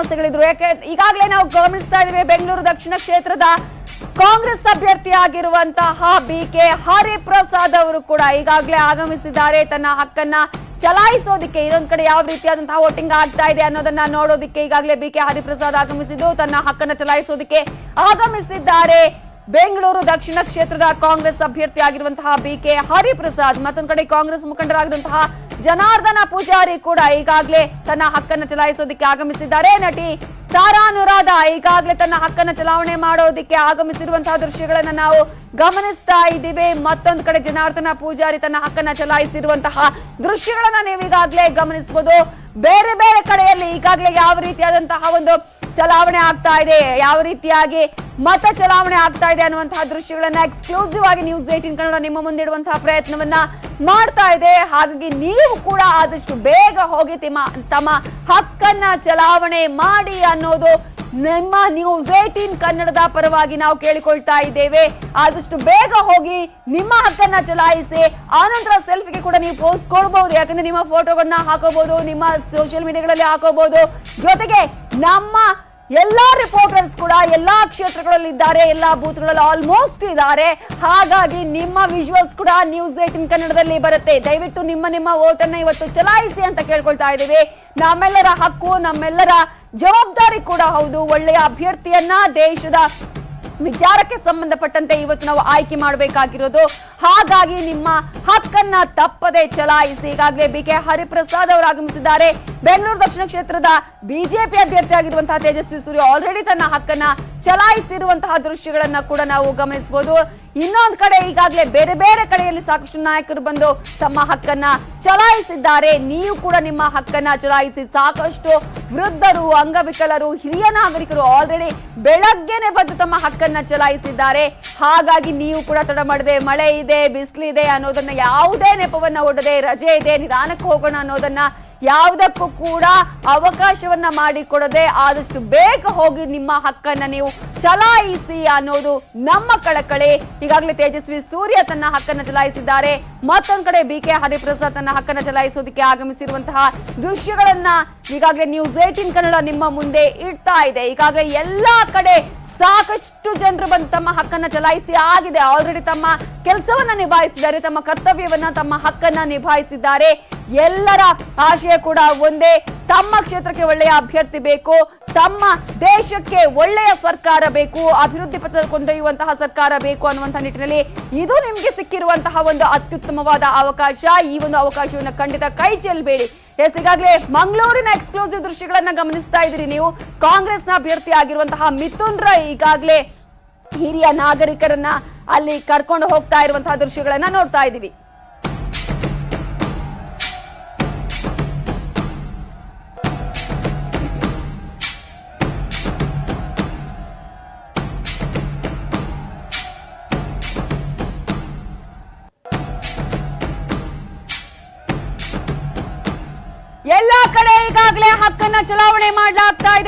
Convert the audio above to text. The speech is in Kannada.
ಸಮಸ್ಯೆಗಳಿದ್ರು. ಯಾಕೆ ಈಗಾಗಲೇ ನಾವು ಗಮನಿಸ್ತಾ ಇದ್ದೀವಿ, ಬೆಂಗಳೂರು ದಕ್ಷಿಣ ಕ್ಷೇತ್ರದ ಕಾಂಗ್ರೆಸ್ ಅಭ್ಯರ್ಥಿ ಆಗಿರುವಂತಹ BK ಹರಿಪ್ರಸಾದ್ ಅವರು ಕೂಡ ಈಗಾಗಲೇ ಆಗಮಿಸಿದ್ದಾರೆ. ತನ್ನ ಹಕ್ಕನ್ನ ಚಲಾಯಿಸೋದಿಕ್ಕೆ ಇನ್ನೊಂದ್ ಕಡೆ ಯಾವ ರೀತಿಯಾದಂತಹ ವೋಟಿಂಗ್ ಆಗ್ತಾ ಇದೆ ಅನ್ನೋದನ್ನ ನೋಡೋದಿಕ್ಕೆ ಈಗಾಗಲೇ BK ಹರಿಪ್ರಸಾದ್ ಆಗಮಿಸಿದ್ದು ತನ್ನ ಹಕ್ಕನ್ನ ಚಲಾಯಿಸೋದಿಕ್ಕೆ ಆಗಮಿಸಿದ್ದಾರೆ. ಬೆಂಗಳೂರು ದಕ್ಷಿಣ ಕ್ಷೇತ್ರದ ಕಾಂಗ್ರೆಸ್ ಅಭ್ಯರ್ಥಿ ಆಗಿರುವಂತಹ BK ಹರಿಪ್ರಸಾದ್, ಮತ್ತೊಂದು ಕಡೆ ಕಾಂಗ್ರೆಸ್ ಮುಖಂಡರಾಗಿರುವಂತಹ ಜನಾರ್ದನ ಪೂಜಾರಿ ಕೂಡ ಈಗಾಗಲೇ ತನ್ನ ಹಕ್ಕನ್ನು ಚಲಾಯಿಸೋದಿಕ್ಕೆ ಆಗಮಿಸಿದ್ದಾರೆ. ನಟಿ ತಾರಾ ಅನುರಾಧ ಈಗಾಗಲೇ ತನ್ನ ಹಕ್ಕನ್ನು ಚಲಾವಣೆ ಮಾಡೋದಿಕ್ಕೆ ಆಗಮಿಸಿರುವಂತಹ ದೃಶ್ಯಗಳನ್ನ ನಾವು ಗಮನಿಸ್ತಾ ಇದ್ದೀವಿ. ಮತ್ತೊಂದು ಕಡೆ ಜನಾರ್ದನ ಪೂಜಾರಿ ತನ್ನ ಹಕ್ಕನ್ನು ಚಲಾಯಿಸಿರುವಂತಹ ದೃಶ್ಯಗಳನ್ನ ನೀವು ಈಗಾಗಲೇ ಗಮನಿಸಬಹುದು. ಬೇರೆ ಬೇರೆ ಕಡೆಯಲ್ಲಿ ಈಗಾಗಲೇ ಯಾವ ರೀತಿಯಾದಂತಹ ಒಂದು ಚಲಾವಣೆ ಆಗ್ತಾ ಇದೆ, ಯಾವ ರೀತಿಯಾಗಿ ಮತ ಚಲಾವಣೆ ಆಗ್ತಾ ಇದೆ ಅನ್ನುವಂತಹ ದೃಶ್ಯಗಳನ್ನ ಎಕ್ಸ್ಕ್ಲೂಸಿವ್ ಆಗಿ ನ್ಯೂಸ್18 ಕನ್ನಡ ನಿಮ್ಮ ಮುಂದೆ ಇಡುವಂತಹ ಪ್ರಯತ್ನವನ್ನ ಮಾಡ್ತಾ ಇದೆ. ಹಾಗಾಗಿ ನೀವು ಕೂಡ ಆದಷ್ಟು ಬೇಗ ಹೋಗಿ ತಮ್ಮ ಹಕ್ಕನ್ನ ಚಲಾವಣೆ ಮಾಡಿ ಅನ್ನೋದು ನಿಮ್ಮ ನ್ಯೂಸ್18 ಕನ್ನಡದ ಪರವಾಗಿ ನಾವು ಕೇಳಿಕೊಳ್ತಾ ಇದ್ದೇವೆ. ಆದಷ್ಟು ಬೇಗ ಹೋಗಿ ನಿಮ್ಮ ಹಕ್ಕನ್ನ ಚಲಾಯಿಸಿ. ಆನಂತರ ಸೆಲ್ಫಿಗೆ ಕೂಡ ನೀವು ಪೋಸ್ಟ್ ಕೊಡಬಹುದು, ಯಾಕಂದ್ರೆ ನಿಮ್ಮ ಫೋಟೋಗಳನ್ನ ಹಾಕೋಬಹುದು, ನಿಮ್ಮ ಸೋಷಿಯಲ್ ಮೀಡಿಯಾಗಳಲ್ಲಿ ಹಾಕೋಬಹುದು. ಜೊತೆಗೆ ನಮ್ಮ ಎಲ್ಲಾ ರಿಪೋರ್ಟರ್ಸ್ ಕೂಡ ಎಲ್ಲಾ ಕ್ಷೇತ್ರಗಳಲ್ಲಿ ಇದ್ದಾರೆ, ಎಲ್ಲಾ ಬೂತ್ಗಳಲ್ಲಿ ಆಲ್ಮೋಸ್ಟ್ ಇದ್ದಾರೆ. ಹಾಗಾಗಿ ನಿಮ್ಮ ವಿಜುವಲ್ಸ್ ಕೂಡ ನ್ಯೂಸ್18 ಕನ್ನಡದಲ್ಲಿ ಬರುತ್ತೆ. ದಯವಿಟ್ಟು ನಿಮ್ಮ ವೋಟ್ ಅನ್ನ ಇವತ್ತು ಚಲಾಯಿಸಿ ಅಂತ ಕೇಳ್ಕೊಳ್ತಾ ಇದ್ದೀವಿ. ನಮ್ಮೆಲ್ಲರ ಹಕ್ಕು, ನಮ್ಮೆಲ್ಲರ ಜವಾಬ್ದಾರಿ ಕೂಡ ಹೌದು. ಒಳ್ಳೆಯ ಅಭ್ಯರ್ಥಿಯನ್ನ ದೇಶದ ವಿಚಾರಕ್ಕೆ ಸಂಬಂಧಪಟ್ಟಂತೆ ಇವತ್ತು ನಾವು ಆಯ್ಕೆ ಮಾಡಬೇಕಾಗಿರೋದು. ಹಾಗಾಗಿ ನಿಮ್ಮ ಹಕ್ಕನ್ನ ತಪ್ಪದೆ ಚಲಾಯಿಸಿ. ಈಗಾಗಲೇ BK ಹರಿಪ್ರಸಾದ್ ಅವರು ಆಗಮಿಸಿದ್ದಾರೆ. ಬೆಂಗಳೂರು ದಕ್ಷಿಣ ಕ್ಷೇತ್ರದ ಬಿಜೆಪಿ ಅಭ್ಯರ್ಥಿ ಆಗಿರುವಂತಹ ತೇಜಸ್ವಿ ಸೂರ್ಯ ಆಲ್ರೆಡಿ ತನ್ನ ಹಕ್ಕನ್ನ ಚಲಾಯಿಸಿರುವಂತಹ ದೃಶ್ಯಗಳನ್ನ ಕೂಡ ನಾವು ಗಮನಿಸಬಹುದು. ಇನ್ನೊಂದು ಕಡೆ ಈಗಾಗಲೇ ಬೇರೆ ಬೇರೆ ಕಡೆಯಲ್ಲಿ ಸಾಕಷ್ಟು ನಾಯಕರು ಬಂದು ತಮ್ಮ ಹಕ್ಕನ್ನ ಚಲಾಯಿಸಿದ್ದಾರೆ. ನೀವು ಕೂಡ ನಿಮ್ಮ ಹಕ್ಕನ್ನ ಚಲಾಯಿಸಿ. ಸಾಕಷ್ಟು ವೃದ್ಧರು, ಅಂಗವಿಕಲರು, ಹಿರಿಯ ನಾಗರಿಕರು ಆಲ್ರೆಡಿ ಬೆಳಗ್ಗೆನೆ ಬಂದು ತಮ್ಮ ಹಕ್ಕನ್ನ ಚಲಾಯಿಸಿದ್ದಾರೆ. ಹಾಗಾಗಿ ನೀವು ಕೂಡ ತಡ ಮಾಡದೆ, ಮಳೆ ಇದೆ, ಬಿಸಿಲಿದೆ ಅನ್ನೋದನ್ನ ಯಾವುದೇ ನೆಪವನ್ನ ಒಡ್ಡದೆ, ರಜೆ ಇದೆ ನಿಧಾನಕ್ಕೆ ಹೋಗೋಣ ಅನ್ನೋದನ್ನ ಯಾವುದಕ್ಕೂ ಕೂಡ ಅವಕಾಶವನ್ನ ಮಾಡಿಕೊಡದೆ ಆದಷ್ಟು ಬೇಗ ಹೋಗಿ ನಿಮ್ಮ ಹಕ್ಕನ್ನ ನೀವು ಚಲಾಯಿಸಿ ಅನ್ನೋದು ನಮ್ಮ ಕಳಕಳಿ. ಈಗಾಗಲೇ ತೇಜಸ್ವಿ ಸೂರ್ಯ ತನ್ನ ಹಕ್ಕನ್ನು ಚಲಾಯಿಸಿದ್ದಾರೆ. ಮತ್ತೊಂದು ಕಡೆ BK ಹರಿಪ್ರಸಾದ್ ತನ್ನ ಹಕ್ಕನ್ನು ಚಲಾಯಿಸೋದಕ್ಕೆ ಆಗಮಿಸಿರುವಂತಹ ದೃಶ್ಯಗಳನ್ನ ಈಗಾಗಲೇ ನ್ಯೂಸ್18 ಕನ್ನಡ ನಿಮ್ಮ ಮುಂದೆ ಇಡ್ತಾ ಇದೆ. ಈಗಾಗಲೇ ಎಲ್ಲಾ ಕಡೆ ಸಾಕಷ್ಟು ಜನರು ಬಂದು ತಮ್ಮ ಹಕ್ಕನ್ನ ಚಲಾಯಿಸಿ ಆಗಿದೆ. ಆಲ್ರೆಡಿ ತಮ್ಮ ಕೆಲಸವನ್ನ ನಿಭಾಯಿಸಿದ್ದಾರೆ, ತಮ್ಮ ಕರ್ತವ್ಯವನ್ನ, ತಮ್ಮ ಹಕ್ಕನ್ನ ನಿಭಾಯಿಸಿದ್ದಾರೆ. ಎಲ್ಲರ ಆಶಯ ಕೂಡ ಒಂದೇ, ತಮ್ಮ ಕ್ಷೇತ್ರಕ್ಕೆ ಒಳ್ಳೆಯ ಅಭ್ಯರ್ಥಿ ಬೇಕು, ತಮ್ಮ ದೇಶಕ್ಕೆ ಒಳ್ಳೆಯ ಸರ್ಕಾರ ಬೇಕು, ಅಭಿವೃದ್ಧಿ ಪಥ ಕೊಂಡೊಯ್ಯುವಂತಹ ಸರ್ಕಾರ ಬೇಕು ಅನ್ನುವಂತಹ ನಿಟ್ಟಿನಲ್ಲಿ ಇದು ನಿಮ್ಗೆ ಸಿಕ್ಕಿರುವಂತಹ ಒಂದು ಅತ್ಯುತ್ತಮವಾದ ಅವಕಾಶ. ಈ ಒಂದು ಅವಕಾಶವನ್ನು ಖಂಡಿತ ಕೈ ಚೆಲ್ಲಬೇಡಿ. ಈಗಾಗಲೇ ಮಂಗಳೂರಿನ ಎಕ್ಸ್ಕ್ಲೂಸಿವ್ ದೃಶ್ಯಗಳನ್ನ ಗಮನಿಸ್ತಾ ಇದ್ದೀರಿ ನೀವು. ಕಾಂಗ್ರೆಸ್ನ ಅಭ್ಯರ್ಥಿ ಆಗಿರುವಂತಹ ಮಿಥುನ್ ರೈ ಈಗಾಗಲೇ ಹಿರಿಯ ನಾಗರಿಕರನ್ನ ಅಲ್ಲಿ ಕರ್ಕೊಂಡು ಹೋಗ್ತಾ ಇರುವಂತಹ ದೃಶ್ಯಗಳನ್ನ ನೋಡ್ತಾ ಇದ್ದೀವಿ. ಎಲ್ಲಾ ಕಡೆ ಈಗಾಗಲೇ ಹಕ್ಕನ್ನ ಚಲಾವಣೆ ಮಾಡಲಾಗ್ತಾ ಇದೆ.